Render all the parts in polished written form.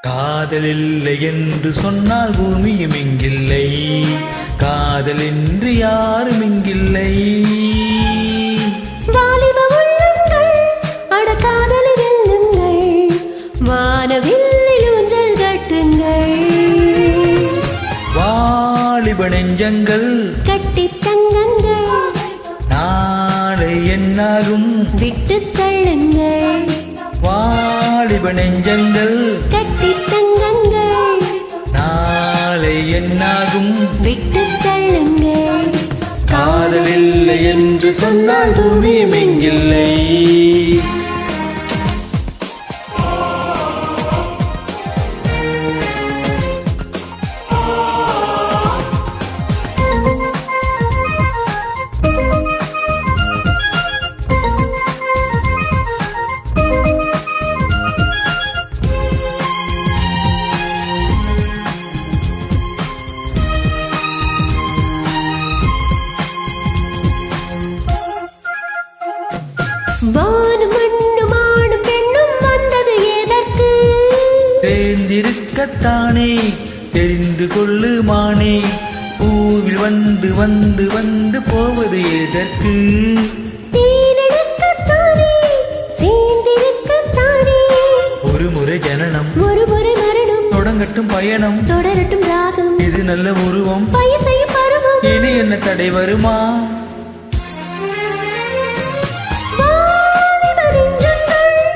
காதல் இல்லை என்று சொன்னால் பூமியும் இங்கில்லை, காதல் என்று யாரும் இங்கில்லை. வாலிப உள்ளங்கள் அட காதலை வெல்லுங்கள், வானவில்லில் ஊஞ்சல் கட்டுங்கள். வாலிப நெஞ்சங்கள் கட்டி தங்கங்கள், நாளை என்னாகும் விட்டு தள்ளுங்கள். வாலிப நெஞ்சங்கள் கட்டி தங்கங்கள், நாளை என்னாகும் விட்டு தள்ளுங்கள். காதல் இல்லை என்று சொன்னால் பூமியும் இங்கில்லை. வானும் மண்ணும் ஆணும் பெண்ணும் வந்தது எதற்கு? சேர்ந்திருக்கத்தானே, தெரிந்து கொள்ளு மானே, பூவில் வந்து வந்து வந்து போவது எதற்கு? தேனெடுக்கத்தானே, சேர்ந்திருக்கத்தானே. ஒரு முறை ஜனனம், ஒரு முறை மரணம், தொடங்கட்டும் பயணம், தொடரட்டும் ராகம். இது நல்ல உருவம், பயிர் செய்யும் பருவம், இனி என்ன தடை வருமா?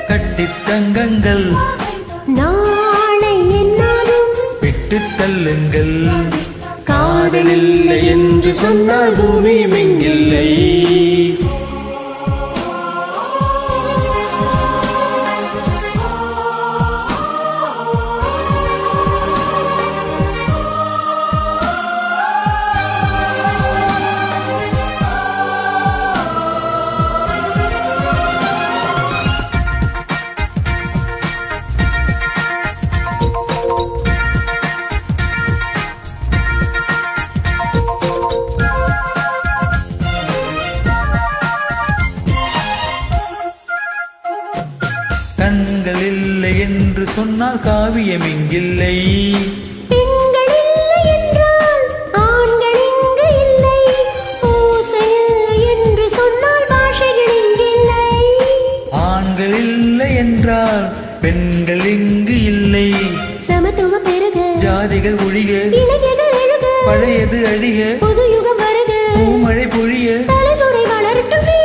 கட்டித் தங்கங்கள், நாளை என்னாலும் விட்டு தள்ளுங்கள். காதல் இல்லை என்று சொன்னால் பூமியும் இங்கில்லை. கண்கள் இல்லை என்று சொன்னால் காவியம் இங்கில்லை. பெண்கள் இல்லை என்றால் ஆண்கள் இங்கு இல்லை. ஓசை இல்லை என்று சொன்னால் பாஷைகள் இங்கில்லை. ஆண்கள் இல்லை என்றால் பெண்கள் இங்கு இல்லை. சமத்துவம் பெருக, ஜாதிகள் ஒழிக, இளைஞர்கள் எழுக, பழையது அழிக, புது யுகம் வருக, பூமழை பொழிய, தலைமுறை வளரட்டுமே.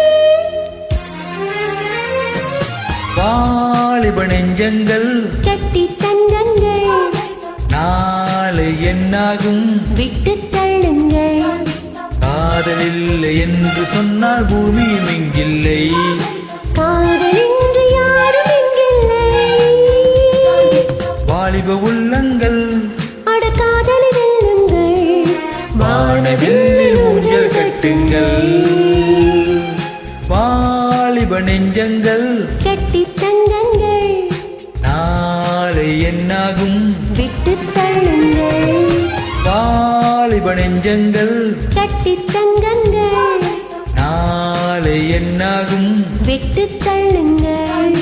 வாலிப நெஞ்சங்கள் கட்டி தங்கங்கள், நாளை என்னாகும் விட்டு தள்ளுங்கள். காதல் இல்லை என்று சொன்னால் பூமியும் இங்கில்லை. காதல் இன்று யாரும் இங்கில்லை. வாலிப உள்ளங்கள் அட காதலை வெல்லுங்கள், வானவில்லில் ஊஞ்சல் கட்டுங்கள். வாலிப நெஞ்சங்கள் கட்டி தங்கங்கள், நாளை என்னாகும் விட்டு தள்ளுங்கள். வாலிப நெஞ்சங்கள் கட்டி தங்கங்கள், நாளை என்னாகும் விட்டு தள்ளுங்கள்.